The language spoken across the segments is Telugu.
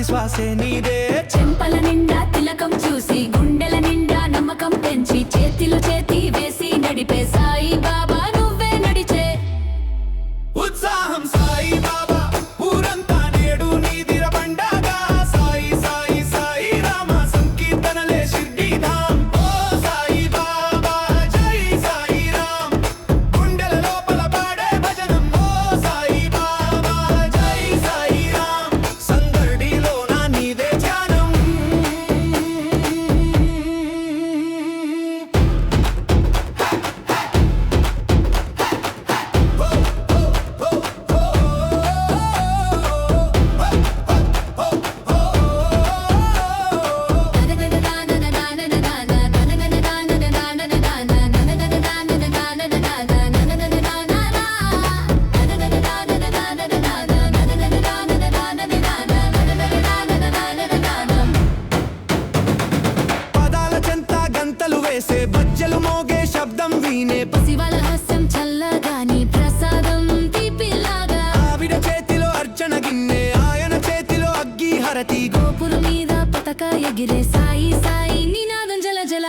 ప్రతి శ్వాసే నీదే. చెంపల నిండా తిలకం చూసి గుండెల నిండా నమ్మకం పెంచి చేతిలో చేతి వేసి నడిపే సాయి బాబా నువ్వే నడిచే ఉత్సాహం సాయి బాబా ఊరంతా నేడు నీదిర పండగ. సాయి సాయి సాయి రామ సంకీర్తనలే షిర్డీ ధామ్. ఓ సాయి బాబా జై సాయి రామ్ గుండెల లోపల పాడే భజనం. ఓ సాయి బాబా జై సాయి రామ్ సందడిలో నా నీదే ధ్యానం. పదాల చెంత గంతలు వేసే బజ్జలు మోగే శబ్దం వీనే. పసివాళ్ళ హాస్యం చల్లగాని ప్రసాదం తీపిలాగా ఆవిడ చేతిలో అర్చన గిన్నె ఆయన చేతిలో అగ్గి హరతి. గోపురం మీద పతక ఎగిరే సాయి సాయి నినాదం జల జల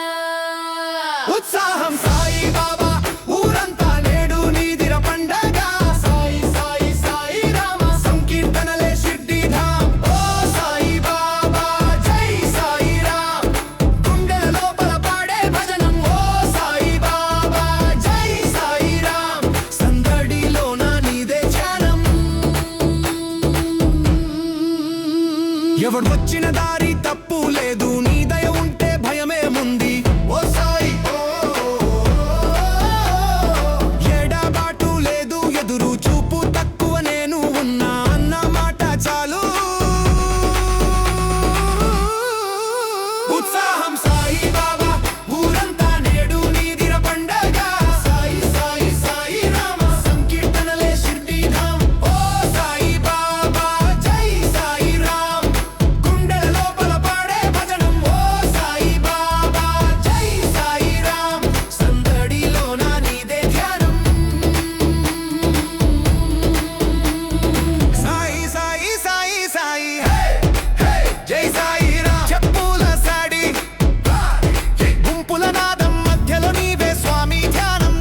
ఉత్సాహం సాయి బాబా ఊరంతా నేడు నీదిర పండగ. సాయి సాయి సాయి రామ సంకీర్తనలే షిర్డీ ధామ్. ఓ సాయి బాబా జై సాయి రామ్ గుండెల లోపల పాడే భజనం. ఓ సాయి బాబా జై సాయి రామ్ సందడిలో నా నీదే ధ్యానం. ఎవడు వచ్చిన దారి తప్పు లేదు నీ దయ ఉంటే భయమే ముంది. ఓ సాయి ఎడబాటు లేదు ఎదురు చూపు తక్కువ నేను ఉన్నా అన్న మాట చాలు. ఉత్సాహం సాయి బాబా ఊరంతా నేడు నీదిర పండగ. సాయి సాయి సాయి రామ సంకీర్తనలే షిర్డీ ధామ్. ఓ సాయి బాబా జై సాయి రామ్ గుండెల లోపల పాడే భజనం. ఓ సాయి బాబా జై సాయి రామ్ సందడిలో నా నీదే ధ్యానం. సాయి సాయి సాయి సాయి హే హే జై సాయి రామ్ చెప్పుల సాడి గుంపుల నాదం మధ్యలో నీవే స్వామి ధ్యానం.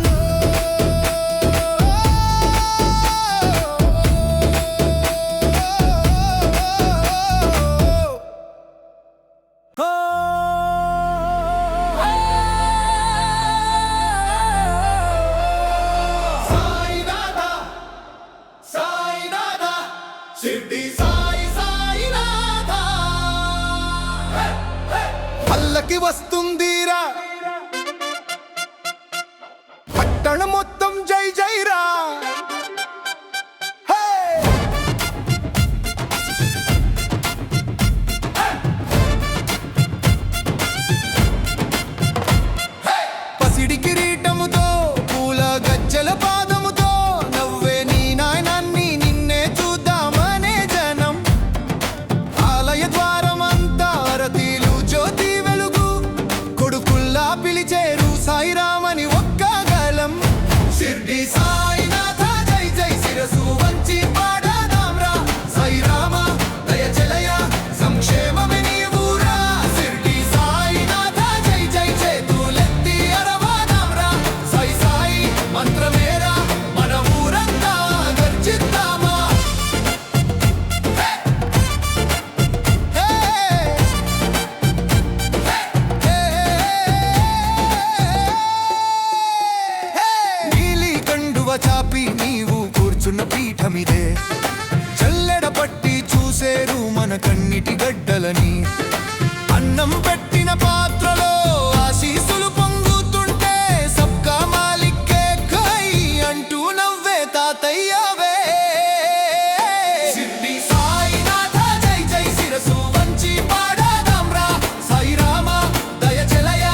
సాయినాథ సాయినాథ షిర్డీ సాయి సాయినాథ పల్లకి వస్తుందిరా పట్టణం మొత్తం జై జై రా. హే! పసిడి కిరీటముతో పూల గజ్జల పాదముతో నవ్వే నీ నాయనాన్ని నిన్నే చూద్దామనే జనం. ఆలయ ద్వారమంతా అరతీలు జ్యోతి వెలుగు కొడుకుల్లా పిలిచేరు సాయిరామని ఒక్క గలం. షిర్డీ సాయినాథ జై జై శిరసు వంచి పాడదాంరా. సాయిరామ దయ చెలయ సంక్షేమమే నీవురా. షిర్డీ సాయినాథ జై జై చేతులెత్తి అరవదాంరా. సాయి సాయి మంత్రమేరా మన ఊరంతా గర్జిద్దామా. నీలి కండువ చాపి నీవు కూర్చున్న పీఠమిదే. చల్లెడ పట్టి చూసేరు మన కన్నిటి గడ్డలని. అన్నం పెట్టిన పాత్రలో ఆశీసులు పొంగుతుంటే సబ్కా మాలిక్కే కై అంటూ నవ్వే తాతయ్యవే. షిర్డీ సాయినాథ జై జై శిరసు వంచి పాడదాంరా. సాయిరామ దయ చెలయ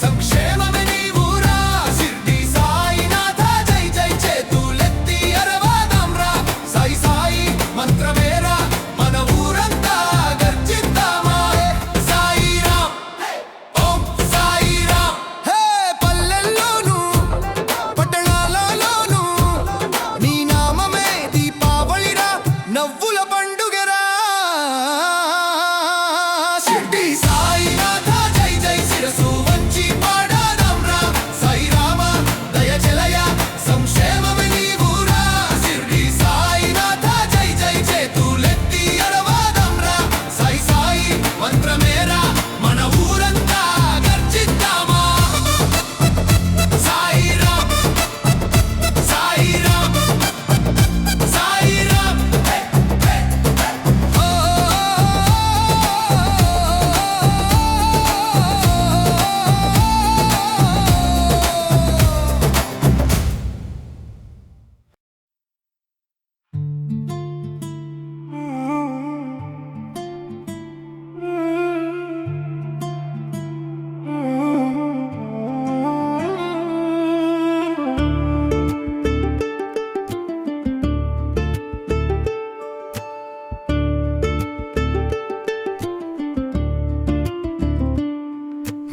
సంక్షేమమే నీవురా. షిర్డీ సాయినాథ జై జై చేతులెత్తి అరవదాంరా. సాయి సాయి మంత్రమేరా మన ఊరంతా గర్జిద్దామా.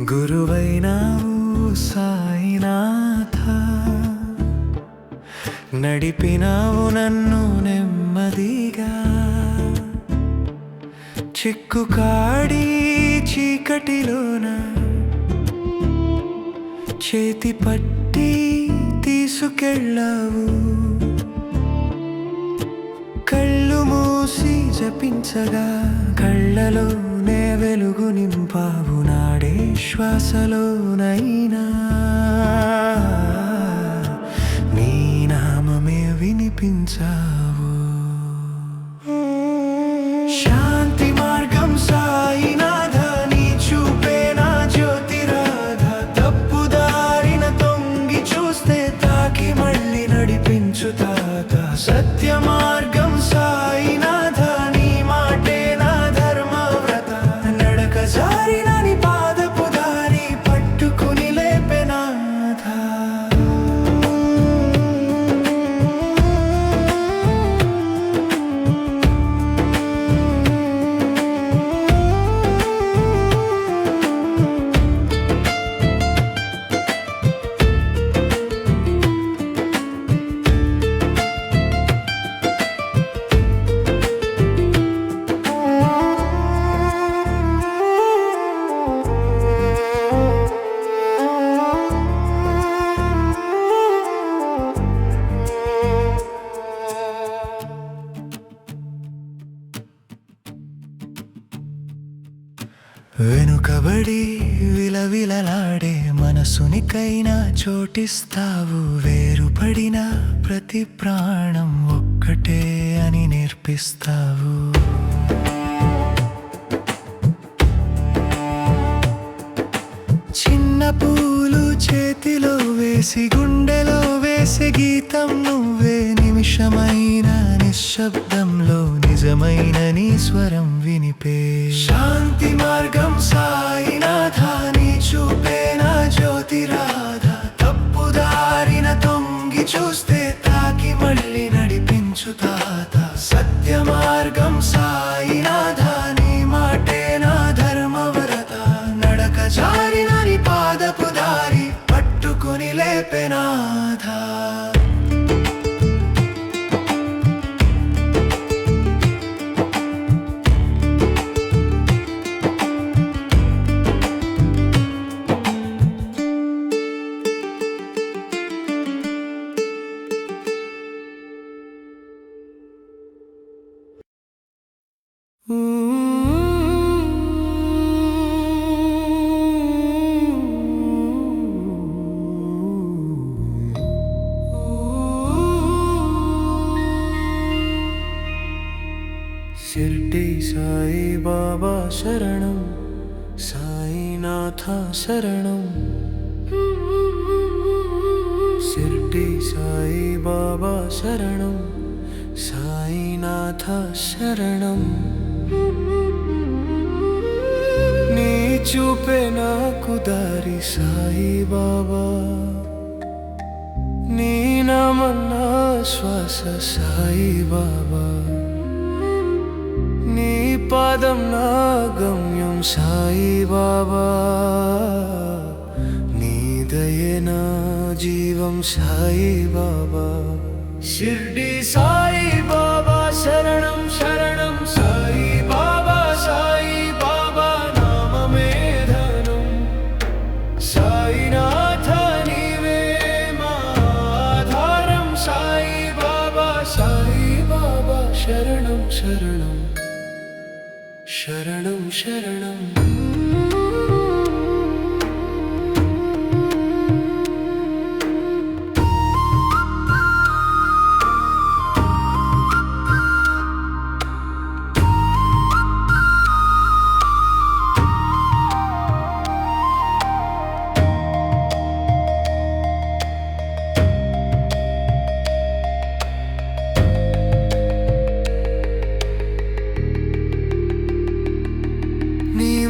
గురువైనావు సాయినాథ, నడిపినావు నన్ను నెమ్మదిగా, చిక్కుకాడి చీకటిలోన చేతి పట్టి తీసుకెళ్ళావు, కళ్ళు మూసి జపించగా కళ్ళలోనే వెలుగు నింపావు, నాడే శ్వాసలోనైనా నీ నామమే వినిపించావు. శాంతి మార్గం సాయినాథ, నీ చూపే నా జ్యోతిరాధ, తప్పుదారిన తొంగి చూస్తే తాకి మళ్ళీ నడిపించు తాత. సత్య మార్గం సాయినాథ, నీ మాటే నా ధర్మవ్రత, నడక జారిన నీ పాదపు దారి పట్టుకుని లేపెనాథ. వెనుకబడి విలవిలలాడే మనసునికైనా చోటిస్తావు, వేరుపడిన ప్రతి ప్రాణం ఒక్కటే అని నేర్పిస్తావు. చిన్న పూలు చేతిలో వేసి గుండెలో వేసే గీతం నువ్వే, నిమిషమైన నిశ్శబ్దంలో నిజమైన నీ స్వరం వినిపే. శాంతి మార్గం సాయినాథ, నీ చూపే నా జ్యోతిరాధ, తప్పుదారిన తొంగి చూస్తే తాకి మళ్ళీ నడిపించు తాత. సత్య మార్గం సాయినాథ, నీ మాటే నా ధర్మవ్రత, నడక జారిన నీ పాదపు దారి పట్టుకుని లేపెనాథ. షిర్డీ సాయి బాబా శరణం, సాయినాథ శరణం. షిర్డీ సాయి బాబా శరణం, సాయినాథ శరణం. నీ చూపే నాకు దారి సాయి బాబా, నీ నామన్నా శ్వాస సాయి బాబా, నీ పాదం నా గమ్యం సాయి బాబా, నీ దయే నా జీవం సాయి బాబా. షిర్డీ సాయి బాబా శరణం శరణం, సాయి బాబా సాయి బాబా నామమే ధనం, సాయినాథ నీవే మా ఆధారం, సాయి బాబా సాయి బాబా శరణం శరణం శరణం శరణం.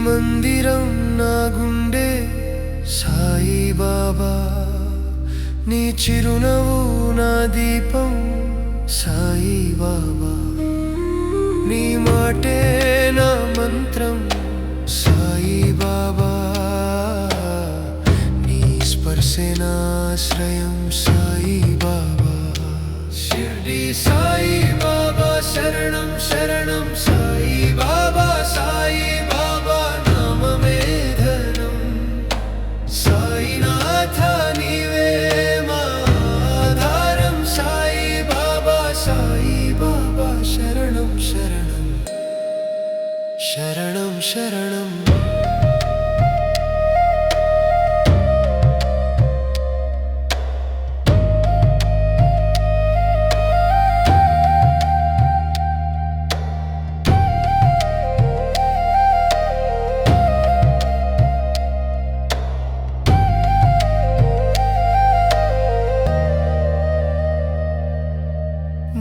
మందిరం నా గుండె సాయి బాబా, నీ చిరునవ్వు నా దీపం సాయి బాబా, నీ మాటే నా మంత్రం సాయి బాబా. శరణం శరణం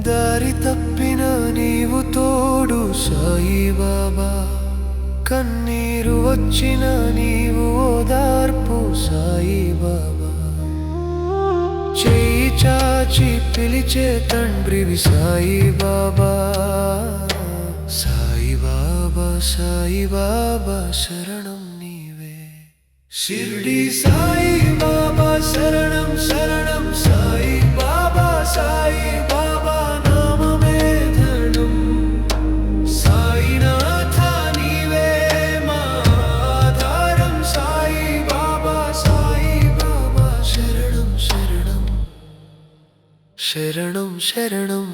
దారి తప్పిన నీవు తోడు సాయి బాబా, కన్నీరు వచ్చిన నీవు ఓదార్పు సాయి బాబా, చేయి చాచి పిలిచే తండ్రివి సాయి బాబా. సాయి బాబా సాయి బాబా శరణం నీవే. షిర్డీ సాయి బాబా శరణం శరణం సాయి బాబా. సాయి బాబా నామమే ధనం, సాయినాథ నీవే మా ఆధారం. సాయి బాబా సాయి బాబా శరణం శరణం శరణం శరణం.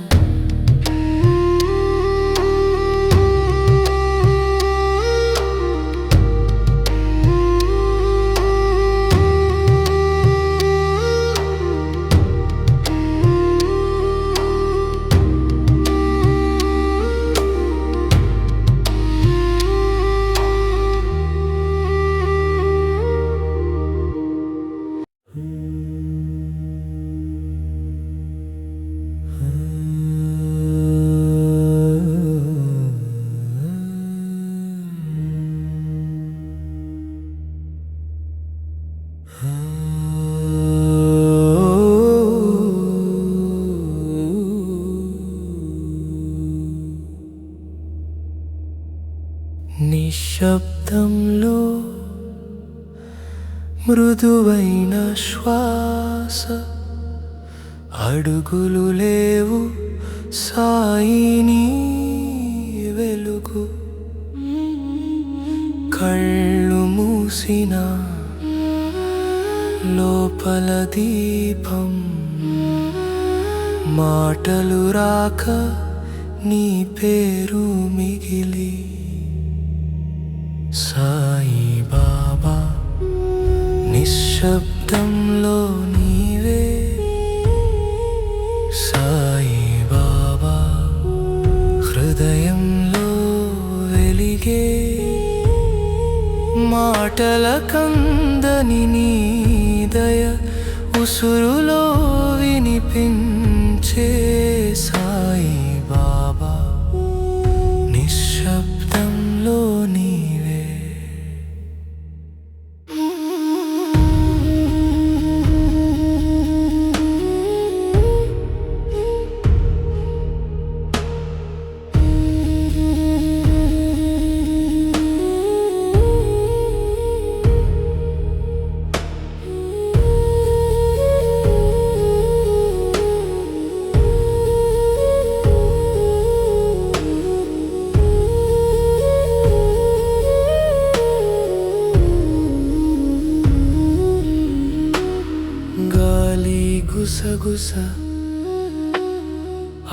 నిశ్శబ్దంలో మృదువైన శ్వాస, అడుగులు లేవు సాయిని వెలుగు. కళ్ళు మూసిన లోపల దీపం, మాటలు రాక నీ పేరు మిగిలి. సాయి బాబా నిశ్శబ్దంలో నీవే. సాయి బాబా హృదయంలో వెలిగే, మాటల కందని నీ దయ ఉసురులో వినిపించే. సాయి బాబా నిశ్శబ్దంలో నీవే. గాలి గుసగుస,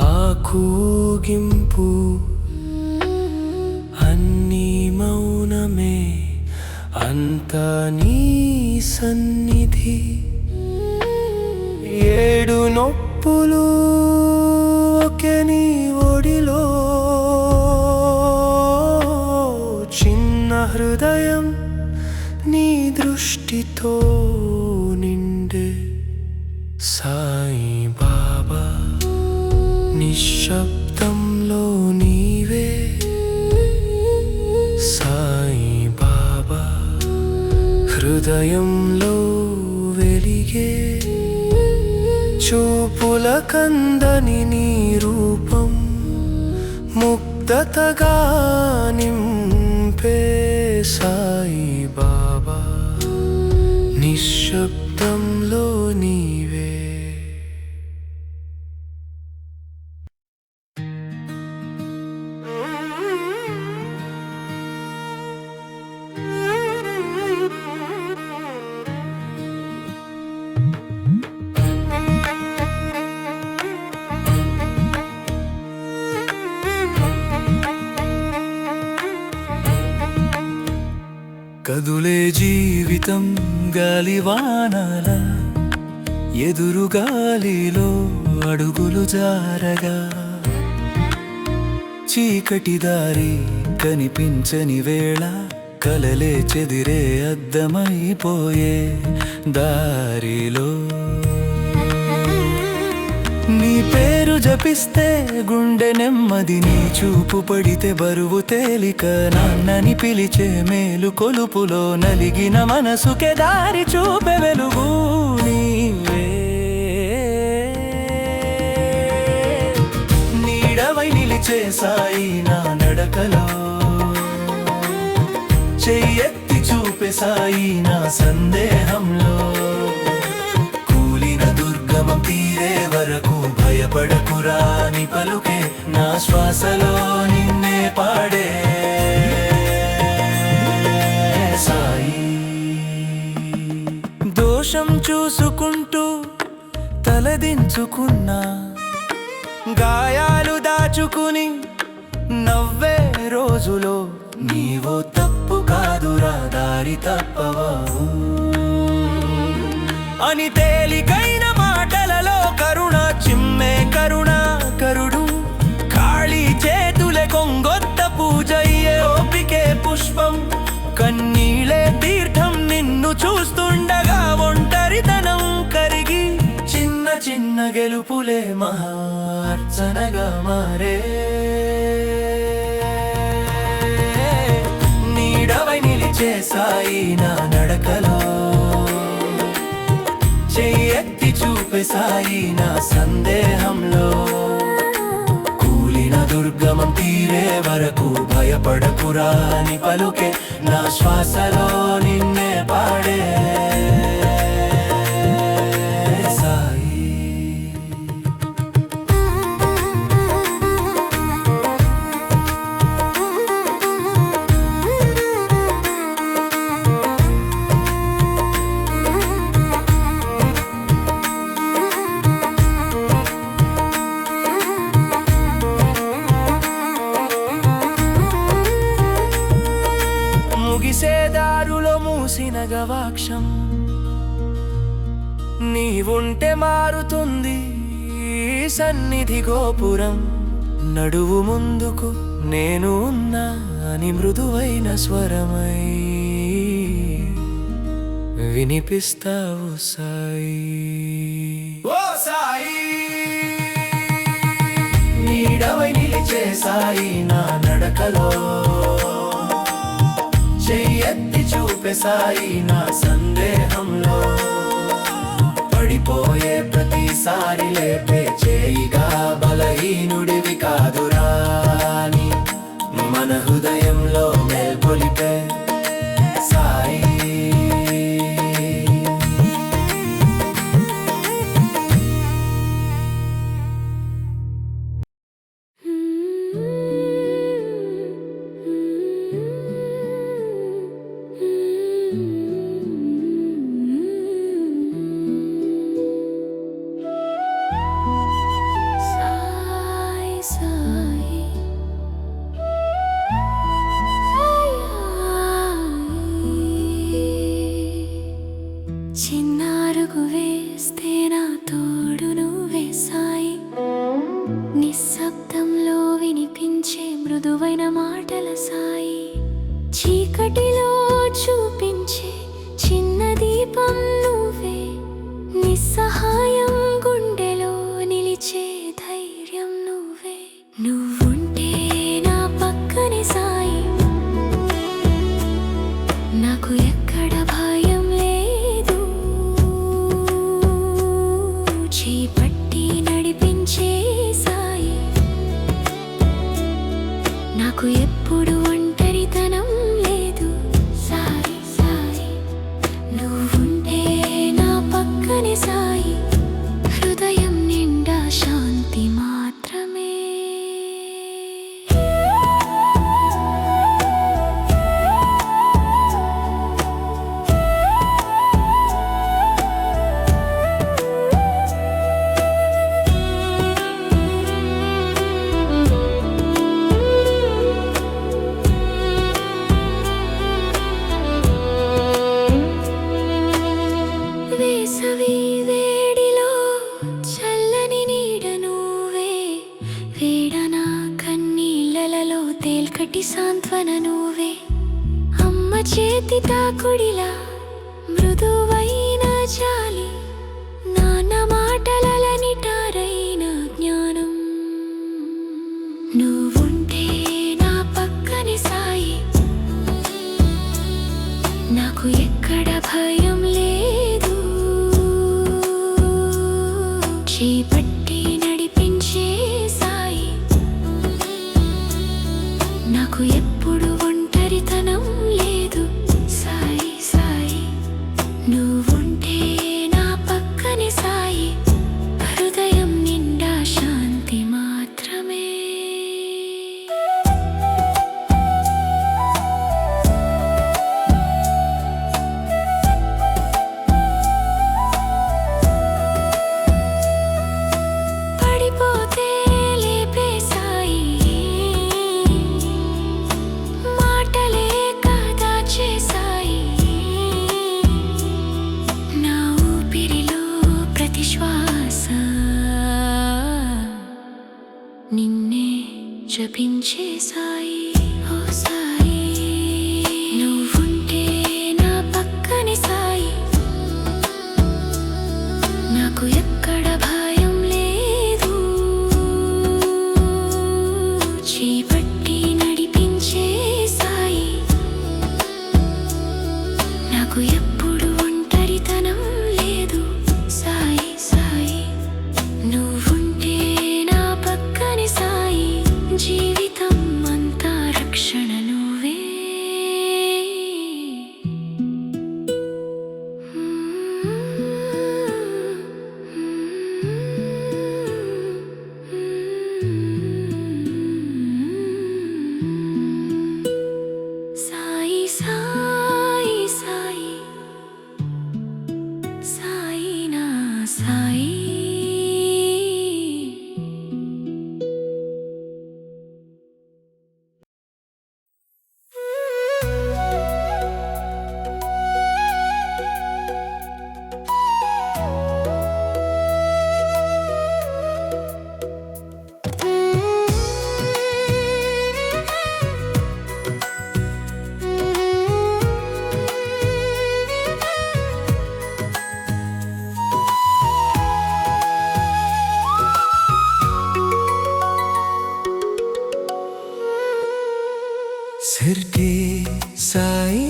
ఆకూగింపు, అన్నీ మౌనమే, అంతా నీ సన్నిధి. ఏడు నొప్పులు ఒకే నీ ఒడిలో, చిన్న హృదయం నీ దృష్టితో నిండే. సాయి బాబా నిశ్శబ్దంలో నీవే. సాయి బాబా హృదయంలో వెలిగే, చూపుల కందని నీ రూపం ముగ్ధతగా నింపే. సాయి బాబా నిశ్శబ్దంలో నీవే. కదులే జీవితం గాలివానల ఎదురు గాలిలో అడుగులు జారగా చీకటి దారి కనిపించని వేళ కలలే చెదిరే అద్దమైపోయే దారిలో నీ పేరు జపిస్తే గుండె నెమ్మది నీ చూపు పడితే బరువు తేలిక నాన్నని పిలిచే మేలు కొలుపులో నలిగిన మనసుకే దారి చూపే వెలుగు నీవే నీడవై నిలిచే సాయి నా నడకలో చెయ్యెత్తి చూపే సాయి నా సందేహంలో కూలిన దుర్గమం తీరే వరకు భయపడకురా నీ పలుకే నా శ్వాసలో నిన్నే పాడే సాయి దోషం చూసుకుంటూ తలదించుకున్నా గాయాలు దాచుకుని నవ్వే రోజులో నీవో తప్పు కాదురా దారి తప్పవా అని తేలికైన మాటలలో కరుణ చిమ్మే కరుడు ఖాళీ చేతులే కొంగొత్త పూజయ్యే ఓపికే పుష్పం కన్నీళ్ళే తీర్థం నిన్ను చూస్తుండగా ఒంటరితనం కరిగి చిన్న చిన్న గెలుపులే మహార్చనగా మారే నీడవై నిలిచే సాయి నా నడకలో చెయ్యెత్తి చూపే సాయి నా సందేహంలో కూలిన దుర్గమం తీరే వరకు భయపడకురా నీ పలుకే నా శ్వాసలో నిన్నే పాడే సాయి ముగిసేదారులో మూసిన గవాక్షం నీవుంటే మారుతుంది సన్నిధి గోపురం నడువు ముందుకు నేను ఉన్నా అని మృదువైన స్వరమై వినిపిస్తావు సాయి ఓ సాయి నీడవై నిలిచే సాయి నా నడకలో చెయ్యెత్తి చూపే సాయి నా సందేహంలో పడిపోయే ప్రతిసారి లేపే చేయిగా బలహీనుడివి కాదురా అని మన హృదయంలో మేల్కొలిపే సాయి చిన్నారుగు వేస్తే నా తోడు నువ్వే సాయి నిశ్శబ్దంలో వినిపించే మృదువైన మాటల సాయి చీకటిలో చూపించే చిన్న దీపం నువ్వే నిస్సహాయం గుండెలో నిలిచే ధైర్యం నువ్వే నువ్వుంటే నా పక్కనే సాయి నాకు ఎక్కడ భయం లేదు చేపట్టి నడిపించే సాయి నాకు ఎప్పుడు ఒంటరితనం లేదు సాంత్వన నువ్వే అమ్మ చేతి తాకుడిలా మృదువైన జాలి నాన్న మాటలనిటారైన జ్ఞానం నువ్వుంటే నా పక్కనే సాయి నాకు ఎక్కడ భయం లేదు చేపట్టి నడిపించే సాయి నాకు ఎప్పుడు ఒంటరితనం లేదు సాయి సాయి నువ్వుంటే నా పక్కనే సాయి హృదయం నిండా శాంతి మాత్రమే పడిపోతే లేపే సాయి మాటలే కదా చేసాయి నా ఊపిరిలో ప్రతి శ్వాస నిన్నే జపించే సాయి ఓ సాయి నువ్వుంటే నా పక్కనే సాయి నాకు ఎక్కడ భయం లేదు చేపట్టి నడిపించే సాయి నాకు ఎప్పుడు ఒంటరితనం లేదు సాయి సాయి నువ్వుంటే నా పక్కనే సాయి జీవితం అంతా రక్షణ నువ్వే సాయి సాయి సాయి సాయి నా సాయి సిర్కే సాయి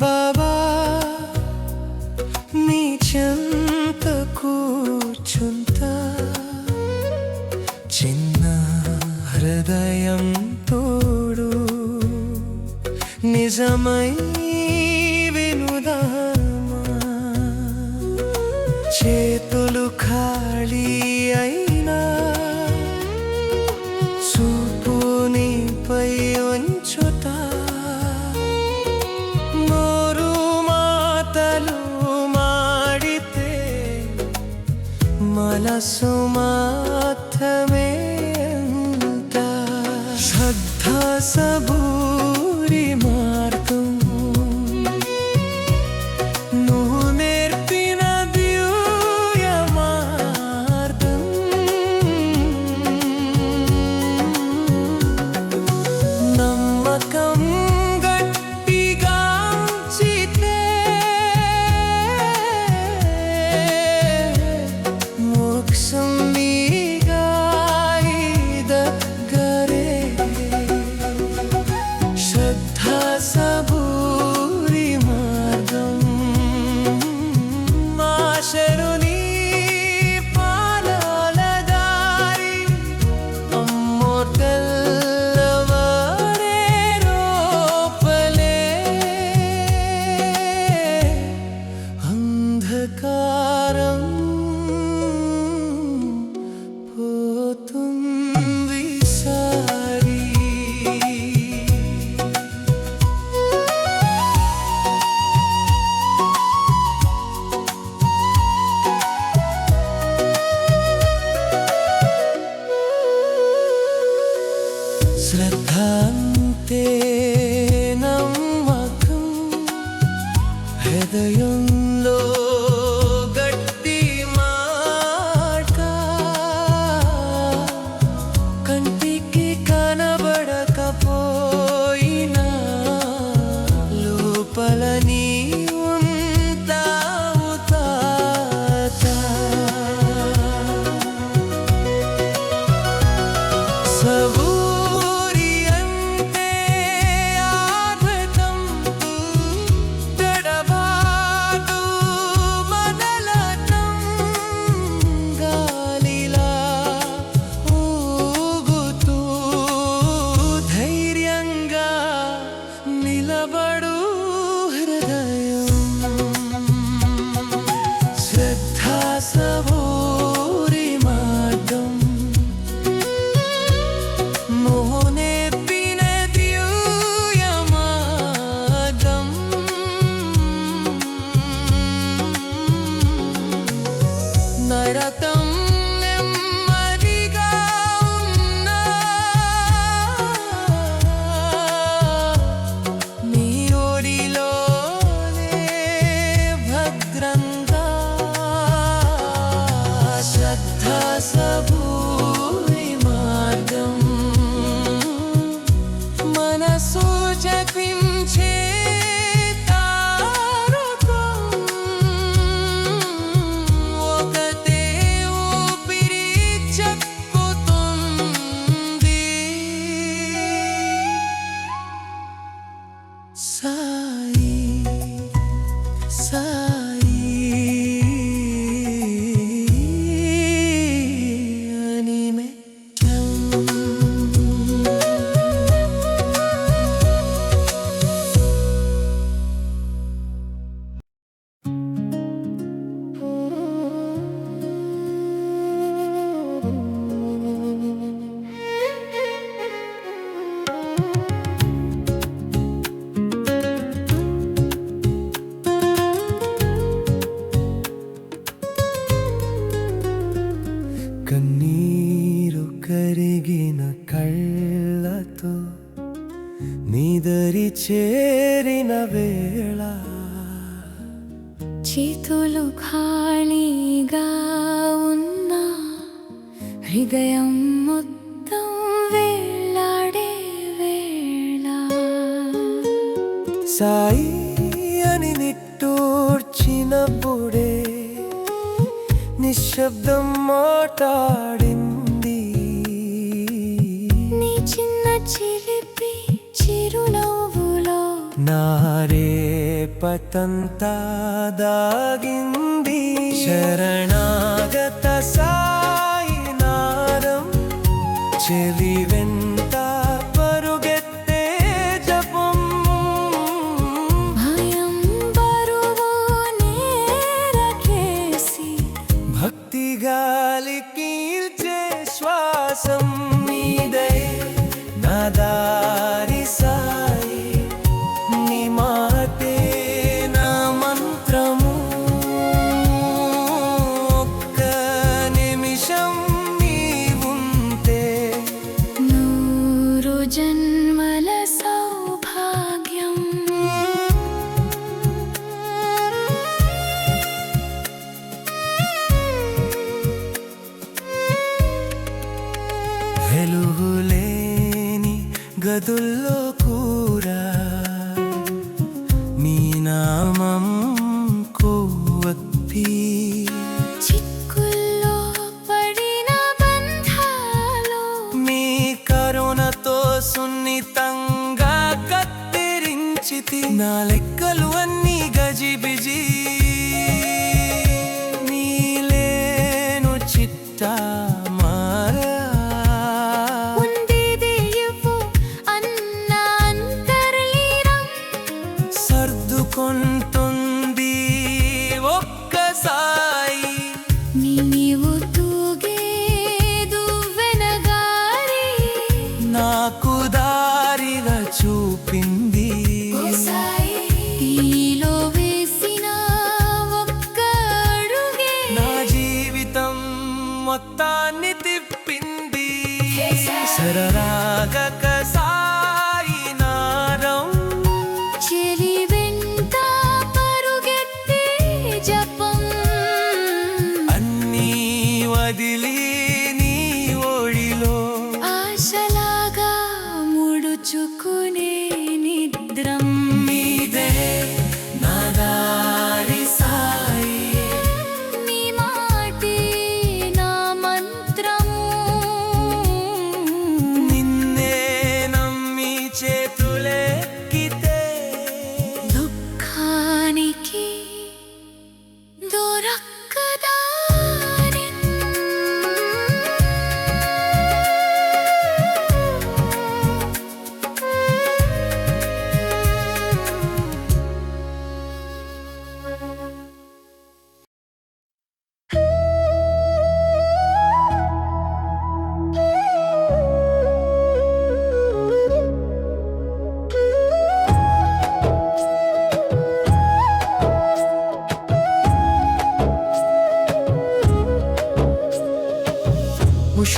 బాబా నీ చెంత కూర్చుంటా చిన్న హృదయం తోడు నిజమై వినుదామా చేతులు ఖాళీ అయినా చూపు నీపై ఉంచుతా మోరు మాటలు మాడితే మనసు మాత్రమే అంత శ్రద్ధ సబూరి మార్గం నువ్వు నేర్పిన దివ్య మార్గం నమ్మకం గట్టిగా ఉంచితే మోక్షం నిలబడు హృదయం శ్రద్ధా సబూరి మార్గం నువ్వు నేర్పిన దివ్య మార్గం నరతం నెమ్మదిగా ఉన్నా నీ ఒడిలోనే భద్రంగా శ్రద్ధా సబూరి మార్గం మనసు జపించే తారకం ఒకటే ఊపిరి చెక్కుతుంది సాయి సాయి అని మెచ్చం కన్నీరు కరిగిన కళ్ళతో నీదరి చేరిన వేళ చేతులు ఖాళీగా ఉన్నా హృదయం మొత్తం వేలాడే వేళ సాయి అని నిట్టూర్చినప్పుడే నిశ్శబ్దం మాట్లాడింది నీ చిన్న చిలిపి చిరునవ్వులో నారే పతంతా దాగింది శరణాగత సాయి నాదం చెవి వెంట పరుగెత్తే జపం భయం బరువు నేరకేసి భక్తి గాలి కీల్చే శ్వాసం నీదే నా దారి సాయి నీ మాటే నా మంత్రము ఒక్క నిమిషం నీవుంటే నూరు జన్మల సౌభాగ్యం వెలుగులేని గదుల్లో కూరా నీ నామం కొవ్వొత్తి చిక్కుల్లో పడిన బంధాలు మీ కరుణతో సున్నితంగా కత్తిరించితి నా లెక్కలు అన్నీ గజిబిజి నీలేను చిట్టా మారా ఉండేది ఇవ్వు అన్న అంతర్లీనం సర్దుకుంటుంది ఒక్కసారి నీవు తూగే దువ్వెనగారి నాకు దారిగా చూపింది ఈలో వేసిన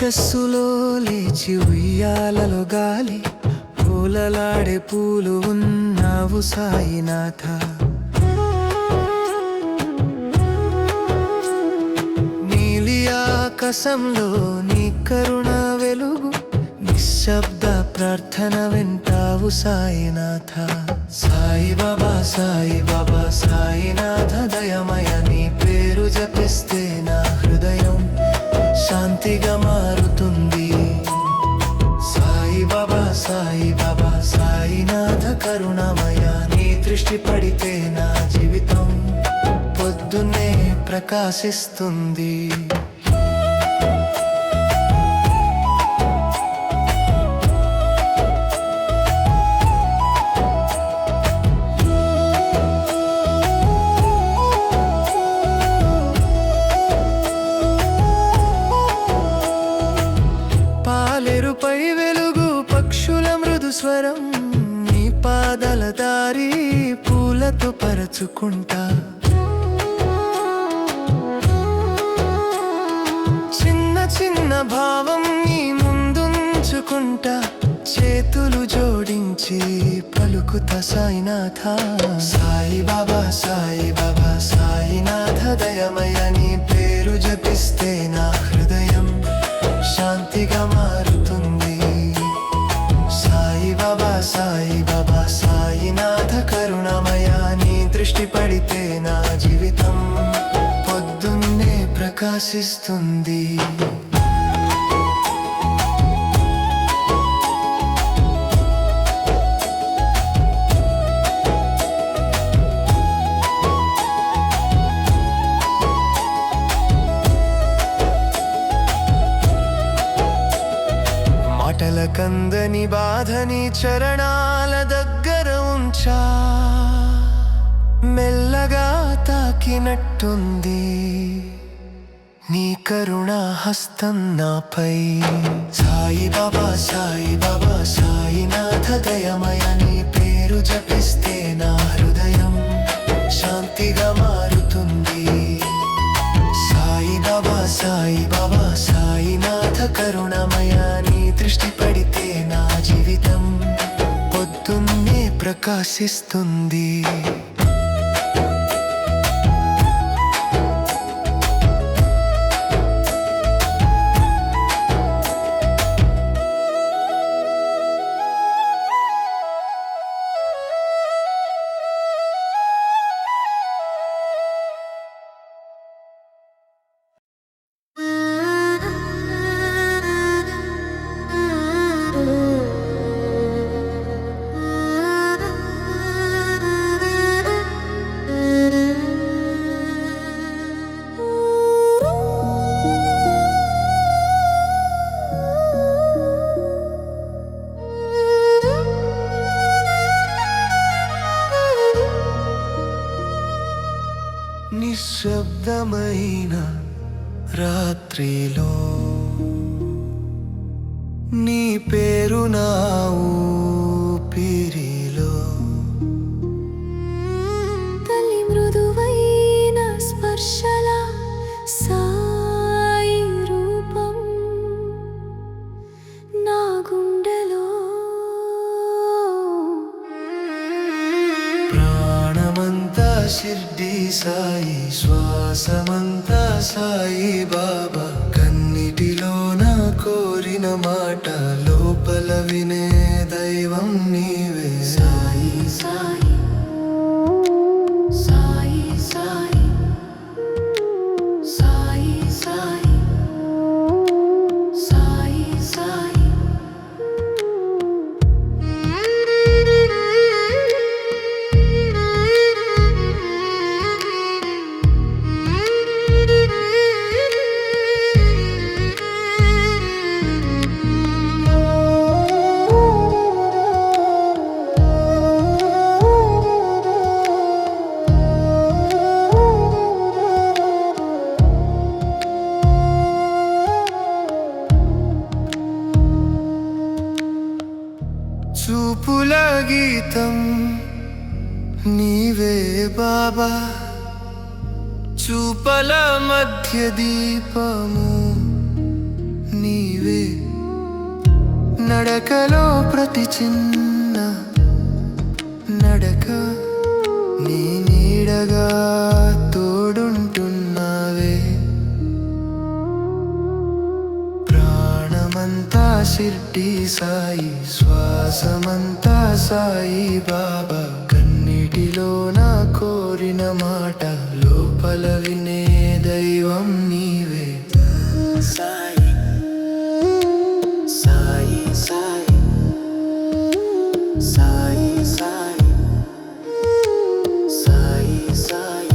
ఉషస్సులో లేచి ఉయ్యాలలో గాలి పూలలాడే పూలు ఉన్నావు సాయినాథ. నీలి ఆకాశంలో నీ కరుణ వెలుగు నిశ్శబ్ద ప్రార్థన వింటావు సాయినాథ. సాయిబాబా సాయిబాబా సాయినాథ దయమయ నీ పేరు జపిస్తే నా హృదయం శాంతిగా మారుతుంది. సాయిబాబా సాయిబాబా సాయినాథ కరుణమయ నీ దృష్టి పడితే నా జీవితం పొద్దున్నే ప్రకాశిస్తుంది. పాలెరుపై వెలుగు పక్షుల మృదు స్వరం నీ పాదల దారి పూలతో పరచుకుంటా. చిన్న చిన్న భావం నీ ముందుంచుకుంటా చేతులు జోడించి పలుకుతా సాయినాథ. సాయిబాబా సాయిబాబా సాయినాథ దయమయ నీ పేరు జపిస్తే నా హృదయం శాంతిగా మారుతుంది. సాయిబాబా సాయిబాబా సాయినాథ కరుణమయ నీ దృష్టి పడితే నా జీవితం పొద్దున్నే ప్రకాశిస్తుంది. మాటల కందని బాధని చరణాల దగ్గర ఉంచా మెల్లగా తాకినట్టుంది నీ కరుణ హస్తం నాపై. సాయిబాబా సాయిబాబా సాయినాథ దయమయ నీ పేరు జపిస్తే నా హృదయం శాంతిగా మారుతుంది. సాయిబాబా సాయిబాబా సాయినాథ కరుణమయ నీ దృష్టి పడితే నా జీవితం పొద్దున్నే ప్రకాశిస్తుంది. నిశ్శబ్దమైన రాత్రిలో నీ పేరు నా ఊపిరిలో తల్లి మృదువైన స్పర్శల సాయి రూపం నా గుండెలో ప్రాణమంతా షిర్డీ సాయి శ్వాసమంతా సాయి బాబా. కన్నిటిలో నా కోరిన మాట లోపల వినే దైవం నీవే. సాయి సాయి సాయి సాయి సాయి సాయి సాయి సాయి. చూపుల గీతం నీవే బాబా, చూపల మధ్య దీపము నీవే నడకలో ప్రతి చిన్న నడక నీ నీడగా తోడుంటున్నావే ప్రాణమంతా షిర్డీ సాయి శ్వాసమంతా సాయి బాబా కన్నిటిలో నా కోరిన మాట లోపల వినే దైవం నీవే సాయి సాయి సాయి సాయి సాయి సాయి సాయి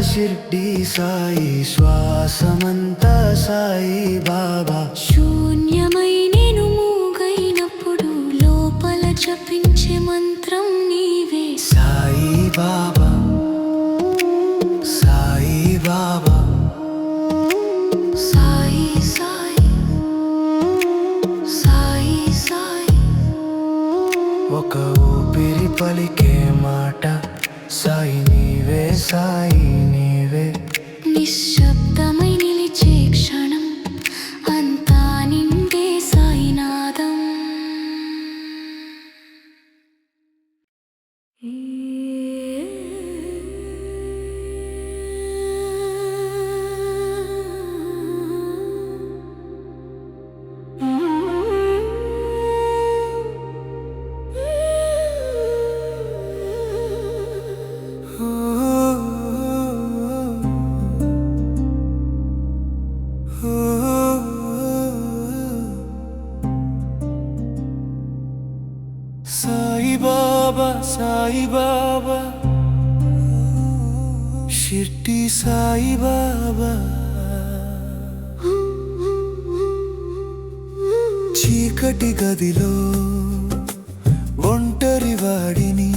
షిర్డీ సాయి శ్వాసమంతా సాయి బాబా శూన్యమై నేను మూగైనప్పుడు లోపల జపించే మంత్రం నీవే సాయి బాబా సాయి బాబా సాయి సాయి సాయి సాయి ఒక ఊపిరి పలికే మాట సాయి నీవే సాయి నీవే నిశ్శబ్దమై నిలిచే క్షణం అంతా నిండే సాయినాదం సాయి బాబా సాయి బాబా షిర్డీ సాయి బాబా చీకటి గదిలో ఒంటరి వాడిని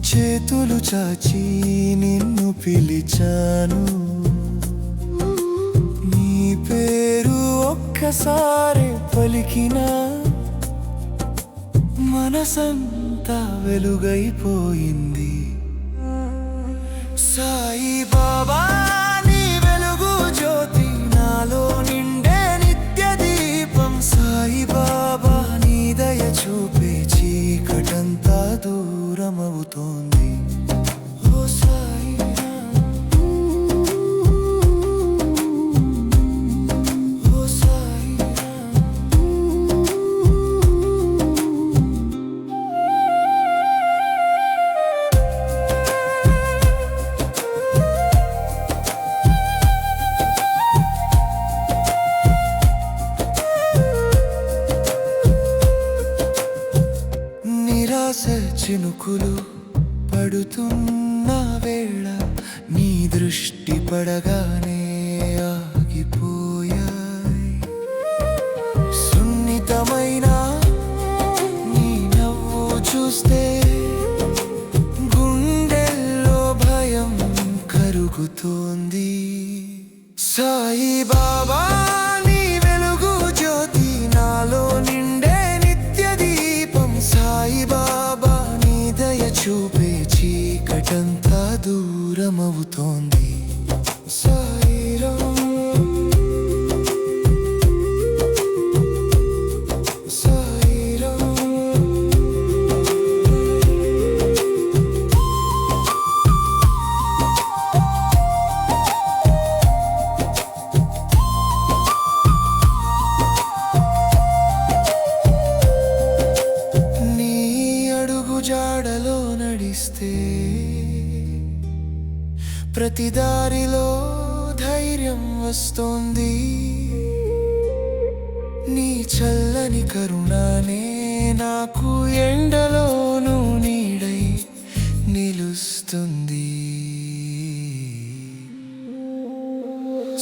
చేతులు చాచి నిన్ను పిలిచాను నీ పేరు ఒక్కసారి పలికినా మనసంతా వెలుగైపోయింది సాయి బాబా నీ వెలుగు జ్యోతి నాలో నిండే నిత్య దీపం సాయి బాబా నీ దయ చూపే చీకటంతా దూరమవుతోంది ఓ సాయి ఓ సాయి నిరాశ చినుకులు పడుతున్న వేళ నీ దృష్టి పడగానే ఆగిపోయాయి సున్నితమైన నీ నవ్వు చూస్తే గుండెల్లో భయం కరుగుతోంది సాయి బాబా నీ వెలుగు జ్యోతి నాలో నిండే నిత్య దీపం సాయి బాబా నీ దయ చూపే చీకటంతా దూరమవుతోంది సాయిరాం సాయిరాం ప్రతి దారిలో ధైర్యం వస్తోంది, నీ చల్లని కరుణానే నాకు ఎండలోనూ నీడై నిలుస్తుంది.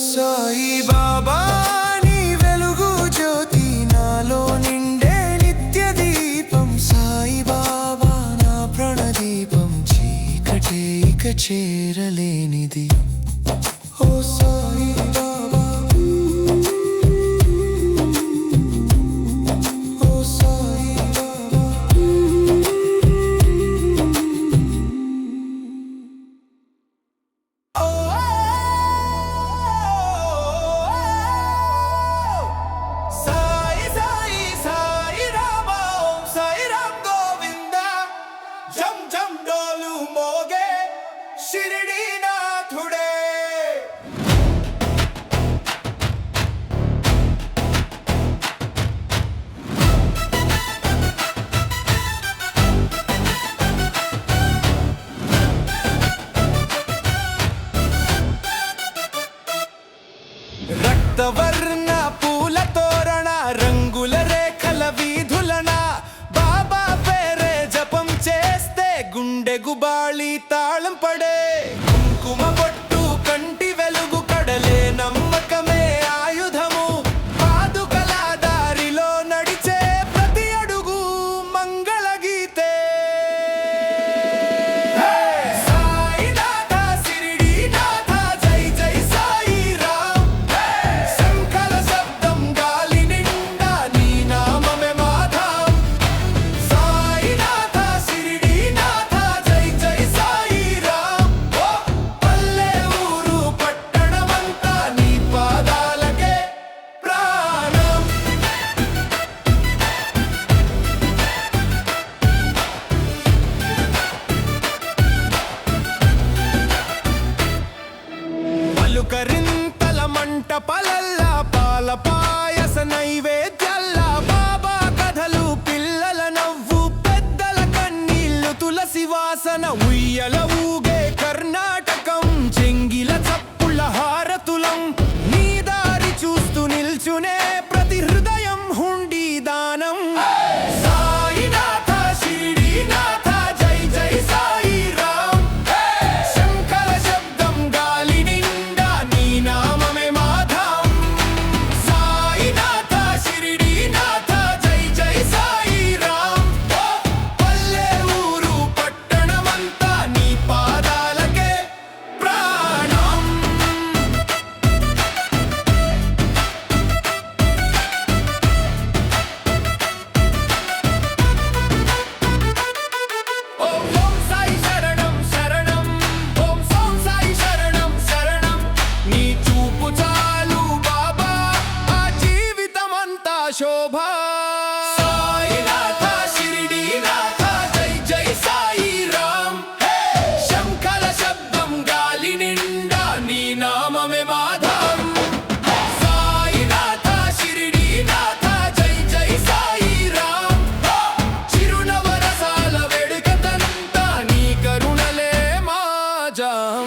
సాయి బాబా నీ వెలుగు జ్యోతి నాలో నిండే నిత్య దీపం. సాయి బాబా నా ప్రణదీపం, చీకటే ఇక చేరలేనిది. ఓ సాయి బాబా, ఓ సాయి బాబా. సాయి సాయి సాయి రామ, ఓం సాయి రామ్ గోవింద. జం జం డోలు మోగే షిరిడి నాథుడే. రక్తవర్ణ పూల తోరణ, రంగుల రేఖల వీధులన బాబా పేరే జపం చేస్తే గుండె గుబాళి తాళం పడే. కుంకుమ బొట్టు కంటి వెలుగు కడలే, నమ్మకమే ఆయుధము. పాదుకల దారిలో నడిచే ప్రతి అడుగు మంగళ గీతే. సాయినాథ షిరిడి నాథ, జై జై సాయి రామ్. శంఖల శబ్దం గాలి నిండా నీ నామమే మాధవం. సాయినాథ షిరిడి నాథ, జై జై సాయి రామ్. ఓ పల్లె ఊరు పట్టణమంతా నీ పాదాలకే ప్రాణం. పలుకరింతల మంటపలల్లా, పాల పాయస నైవేద్యాల్లా బాబా కథలు, పిల్లల నవ్వు, పెద్దల కన్నీళ్లు, తులసి వాసన, ఉయ్యల ఊగే కర్ణాటకం, చెంగిల చప్పుల హారతులం. నీ దారి చూస్తూ నిల్చునే ప్రతి హృదయం హుండీ దానం. సాయినాథ షిరిడి నాథ, జై జై సాయి రామ్. శంఖల శబ్దం గాలి నిండా నీ నామమే మాధవం. సాయినాథ షిరిడి నాథ, జై జై సాయి రామ్. పల్లె ఊరు పట్టణమంతా నీ పాదాలకే ప్రాణం. ఓం ఓం సాయి శరణం శరణం, ఓం సోం సాయి శరణం శరణం. నీ చూపు చాలు బాబా, ఆ జీవితమంతా శోభ. సాయినాథ షిరిడి నాథ, జై జై సాయి రామ్. శంఖల శబ్దం గాలి నిండా నీ నామమే మాధవం. సాయినాథ షిరిడి నాథ, జై జై సాయి రామ్. చిరునవరసాల వేడుకతంతా నీ కరుణలే మాజం.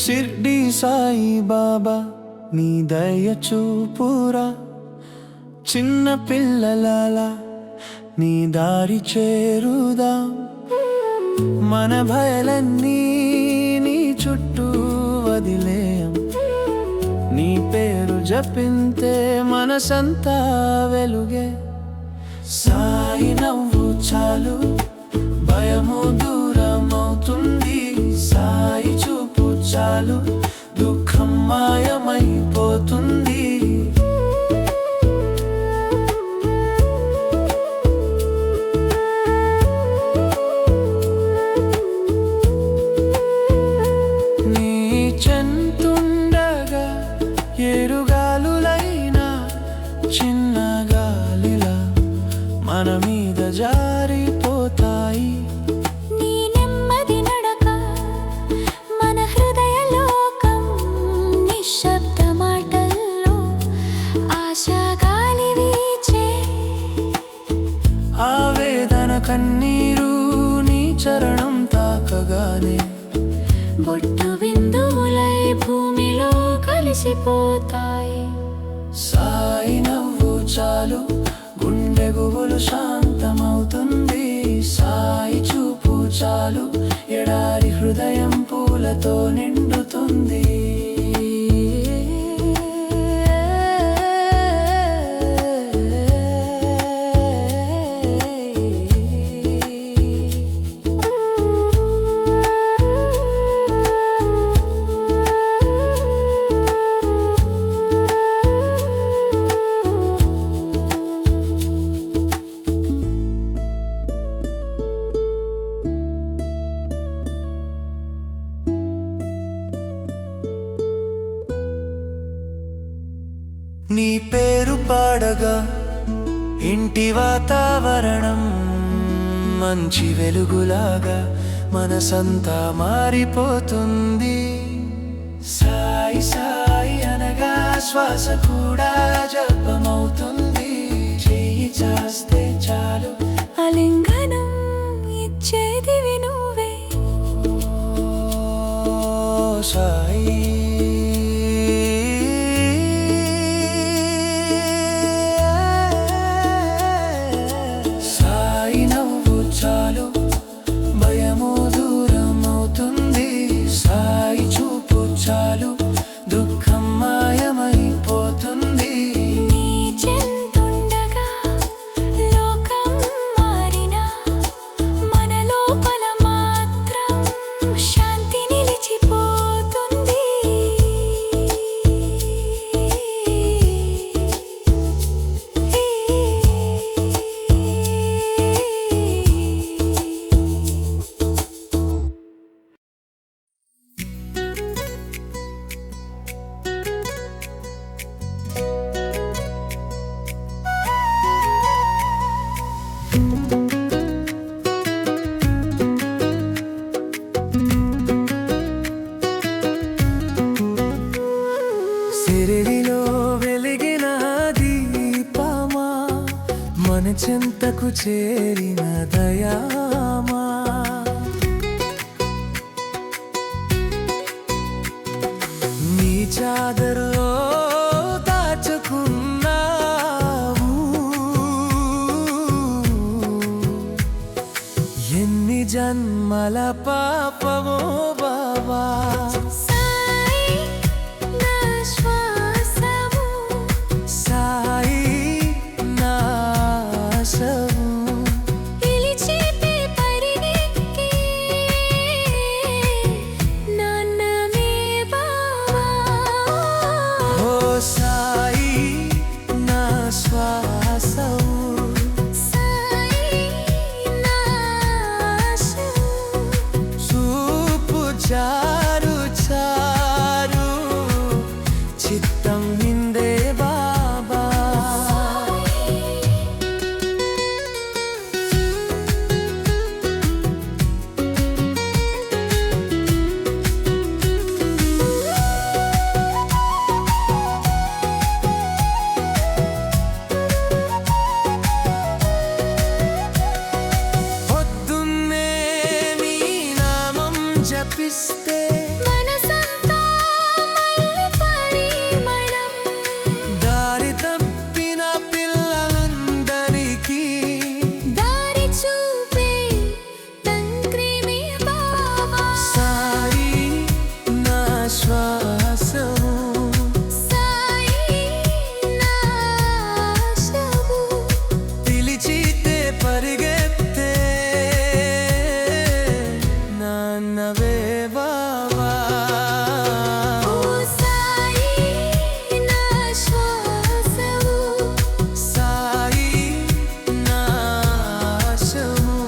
షిర్డీ సాయి బాబా నీ దయ చూపురా, చిన్న పిల్లలాలా నీ దారి చేరుదాం. మన భయాలన్నీ నీ చుట్టూ వదిలేయం, నీ పేరు జపింతే మనసంతా వెలుగే. సాయి నవ్వు చాలు, భయము దూరమవుతుంది. సాయి చూపు చాలు, దుఃఖం మాయమైపోతుంది. బొట్టు బిందువులై భూమిలో కలిసిపోతాయి. సాయి నవ్వు చాలు గుండె గుబులు శాంతమవుతుంది. సాయి చూపు చాలు ఎడారి హృదయం పూలతో నిండుతుంది. నీ పేరు పాడగా ఇంటి వాతావరణం మంచి వెలుగులాగా మనసంతా మారిపోతుంది. సాయి సాయి అనగా శ్వాస కూడా జపమవుతుంది. చెయ్యి చేస్తే చాలు ఆలింగనం ఇచ్చేదివి నువ్వే. సాయి చాలు దుఃఖం మాయమైపోతుంది. నీ చెంతుండగా లోకం మారినా మన లోపల మాత్రం శాంతి నిలిచిపోతుంది. సిరిడిలో వెలిగిన దీపమా మన చెంతకు చేరిన దయామా. నీ చాదరులో దాచుకున్నావు ఎన్ని జన్మల పాపమో బాబా. చారు చారు చిత్తం నిందే బాబా. పొద్దున్నే నీ నామం జపిస్తే మనసంతా మల్లె పరిమళం. దారి తప్పిన పిల్లలందరికీ దారి చూపే తంత్రిమి బాబా. సాయి నా శ్వాసము. సాయి నా ఆశవు. పిలిచితే పరిగెత్తే నాన్నవే బాబా. ఓ సాయి నా శ్వాసవు. సాయి నా ఆశము.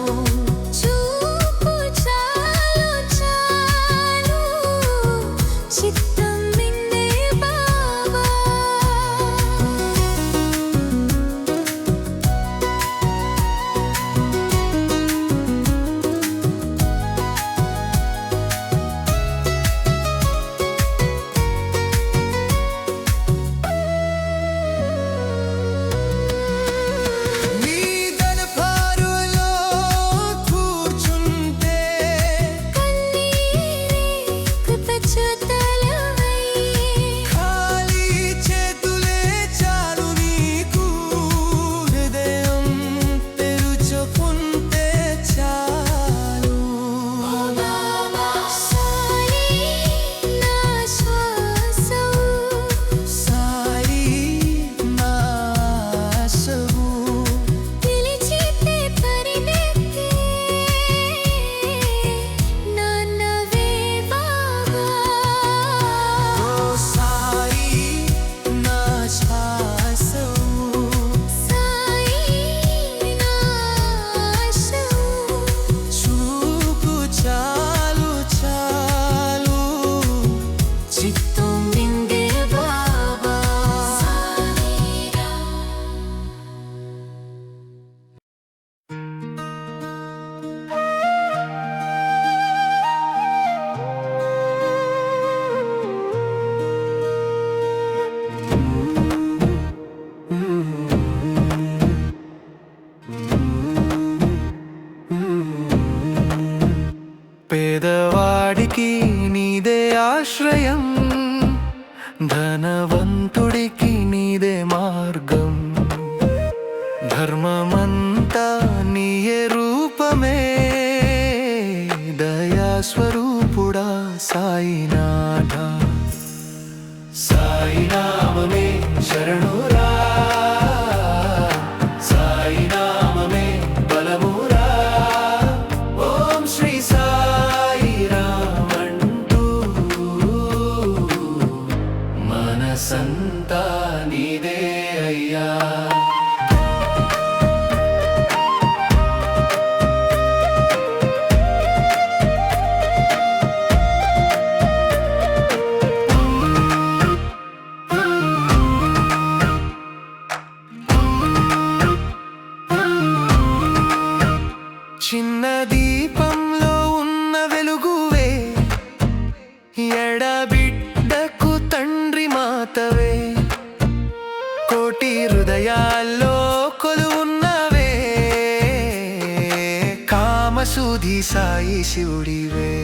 చూపు చాలు చాలు చిత్తం నిన్నే బాబా. నీ దర్బారులో కూర్చుంటే కన్నీరే పేదవాడికి నీదే ఆశ్రయం, ధనవంతుడికి నీదే మార్గం, ధర్మమంతా నీయే రూపమే, దయాస్వరూపుడా సాయినాథ. సాయినామమే శరణురా, సాయినామమే బలమురా, ఓం శ్రీ సాయిరామంటూ మనసంతా నీదే అయ్యా. చిన్న దీపంలో ఉన్న వెలుగువే, ఎడబిడ్డకు తండ్రి మాతవే, కోటి హృదయాల్లో కొలువున్నవే, కామసూది సాయి శివుడివే.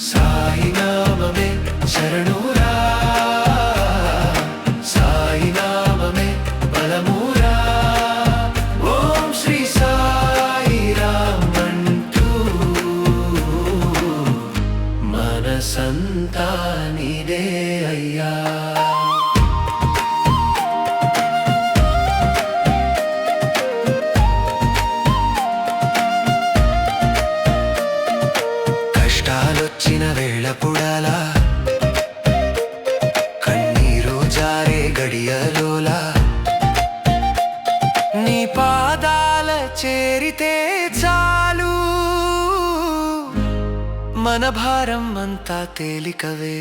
సాయి నామమే శరణురా, సాయి నామమే బలమురా, ఓం శ్రీ సాయిరామంటూ మనసంతా నీదే అయ్యా. కష్టాలొచ్చిన వేళపుడాలా, కన్నీరు జారే గడియలోలా, నీ పాదాల చేరితే చాలు, మన భారం అంతా తేలికవే.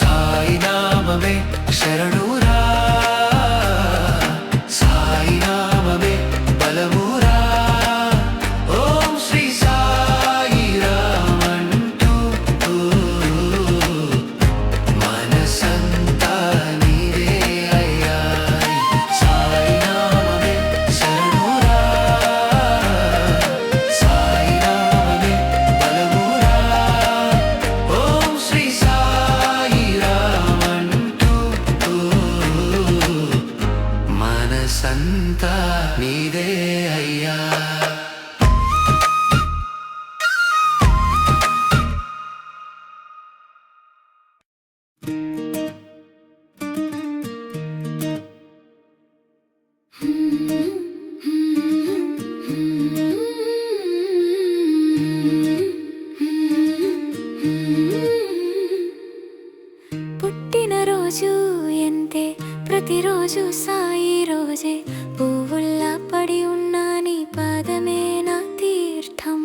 సాయి నామమే శరణురా, సాయి నామమే బలమురా, ఓం శ్రీ సాయిరామంటూ మనసంతా నీదే అయ్యా. సాయి నామమే శరణురా, సాయి నామమే బలమురా, ఓం శ్రీ సాయిరామంటూ మనసంతా నీదే అయ్యా. పుట్టినరోజు ఎంతే, ప్రతిరోజు సాయి రోజే, పువ్వుల్లా పడి ఉన్నా నీ పాదమే నా తీర్థం.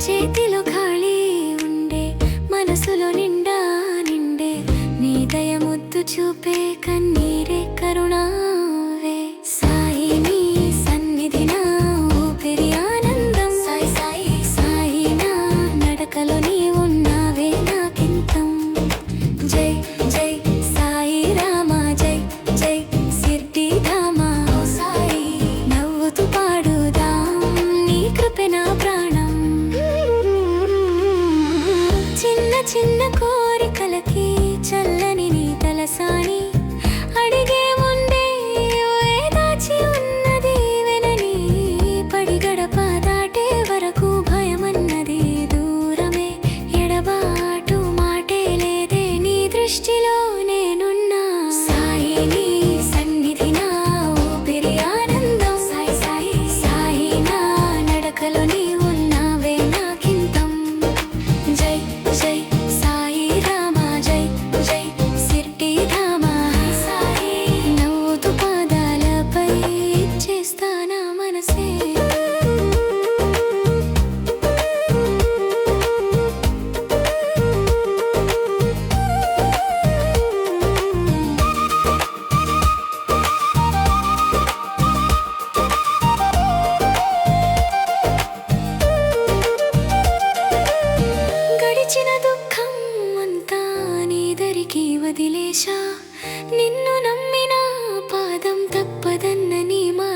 చేతిలో ఖాళీ ఉండే, మనసులో నిండా నిండే, నీ దయ ముద్దు చూపే కన్నీరే కరుణావే. సాయి నీ సన్నిధి నా ఊపిరి ఆనందం, సాయి సాయి సాయి నా నడకలో నీ ఉన్నావే నాకింతం. జై జై సాయి రామ, జై జై సిద్ధి ధామ, ఓ సాయి నవ్వుతూ పాడుదాం, నీ కృపే నా ప్రాణం. చిన్న చిన్న కోరికలకి చల్లని నీ తలసాని, అడిగే ముందే దాచి ఉన్నది వెనని, పడి గడప దాటే వరకు భయమన్నది దూరమే, ఎడబాటు మాటే లేదే నీ దృష్టిలో నేనున్నా. సాయి నీ సన్నిధి నా ఊపిరి ఆనందం, సాయి సాయి సాయి నా నడకలో నీ ఉన్నావే నాకింతం. జై జై సాయి రామ, జై జై సిద్ధి ధామ, సాయి నవ్వుతూ పాదాలపై చేస్తానా మనసే. గడిచిన దుఃఖం అంతా నీదరికి వదిలేశా, నిన్ను నమ్మిన పాదం తప్పదన్న నీ మాట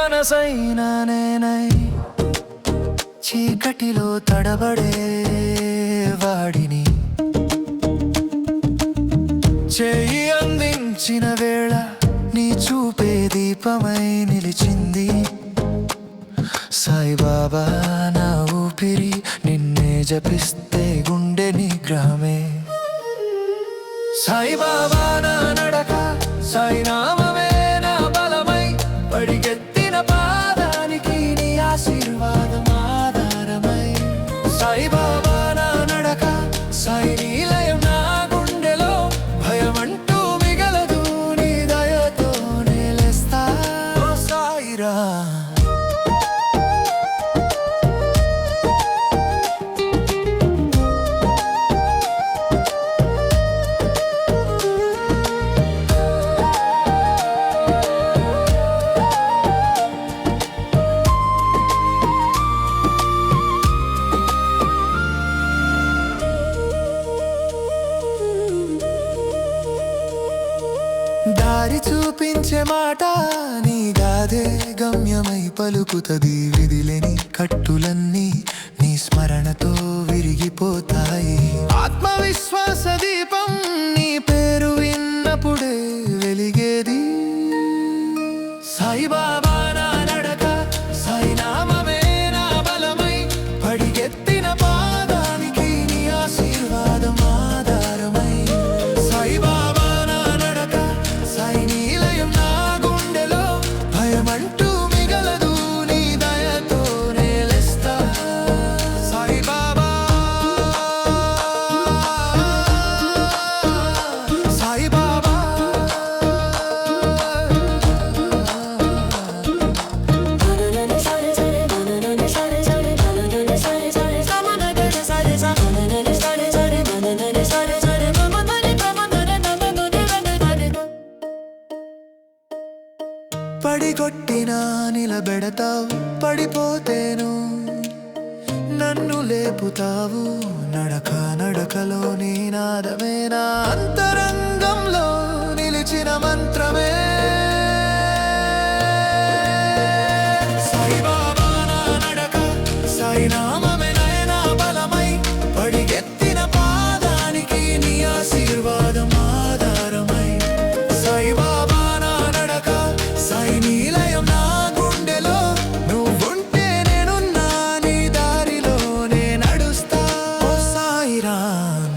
మనసైనా నేనై చీకటిలో తడబడే వాడిని చేయి అందించిన వేళ నీ చూపే దీపమై నిలిచింది సాయిబాబా నా ఊపిరి నిన్నే జపిస్తే గుండె నిగ్రహమే సాయిబాబా నా నడక సాయినామమే నా బలమై పడిగెత్తిన పాదానికి నీ ఆశీర్వాదం ఆధారమై సాయిబాబా నా నడక సాయి నీలయం నా గుండెలో భయమంటూ మిగలదు నీ దయతో నేలేస్తా ఓ సాయిరా దారి చూపించే మాట నీ గాదే గమ్యమై పలుకుతది విధిలేని కట్టులన్నీ నీ స్మరణతో విరిగిపోతాయి ఆత్మవిశ్వాస దీపం నీ పేరు విన్నప్పుడే వెలిగేది సాయిబాబా నా నడక సాయినామమే నా బలమై పడిగెత్తిన పాదానికి నీ ఆశీర్వాదం ఆధారమై సాయిబాబా నా నడక సాయి నీలయం నా గుండెలో భయమంటూ మిగలదు నీ దయతో నేలేస్తా సాయిబాబా సాయిబాబా పడిగొట్టినా నిలబెడతావు పడిపోతేను నన్ను లేపుతావు నడక నడకలో నీ నాదమే నా అంతరంగంలో నిలిచిన మంత్రమే సాయిబాబా నా నడక సాయినామమే నా బలమై పడిగెత్తిన పాదానికి నీ ఆశీర్వాదం ఆధారమై సాయిబాబా నా నడక సాయి నీలయం నా గుండెలో నువ్వుంటే నేనున్నా నీ దారిలో నే నడుస్తా ఓ సాయిరాం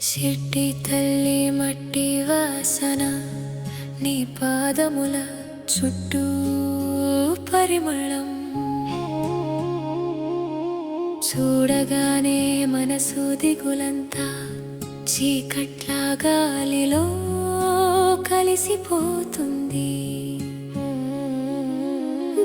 షిర్డీ తల్లి మట్టి వాసన నీ పాదముల చుట్టూ పరిమళం చూడగానే మనసు దిగులంతా చీకట్లా గాలిలో కలిసిపోతుంది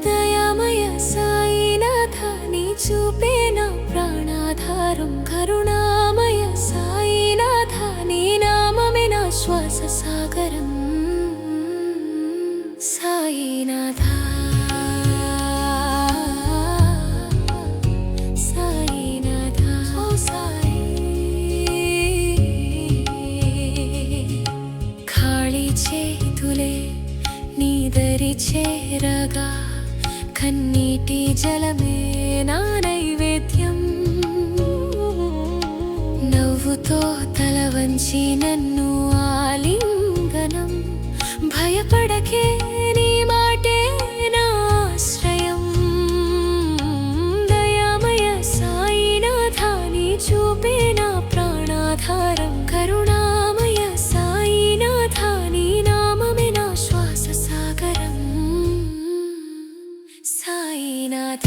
దయామయ సాయినాథ నీ చూపే నా ప్రాణాధారం కరుణామయ సాయినాథ నీ నామమే నా శ్వాస సాగరం సాయినాథ సాయినాథ ఓ సాయి ఖాళీ చేతులే నీ దరి చేరగా కన్నీటి జలమే నా నైవేద్యం నవ్వుతో తల వంచి నన్ను ఆలింగనం భయపడకే నీ మాటే నా ఆశ్రయం దయామయ సాయినాథ నీ చూపే నా ప్రాణాధారం కరుణామయ సాయినాథ నీ నామమే నా శ్వాస సాగరం సాయినాథ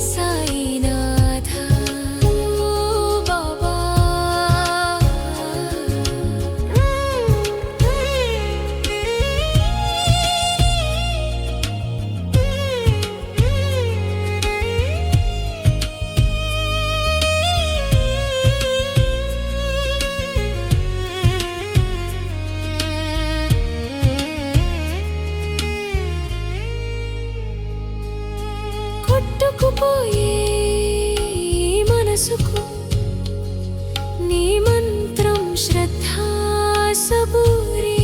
సాయినాథ బాబా सबूरी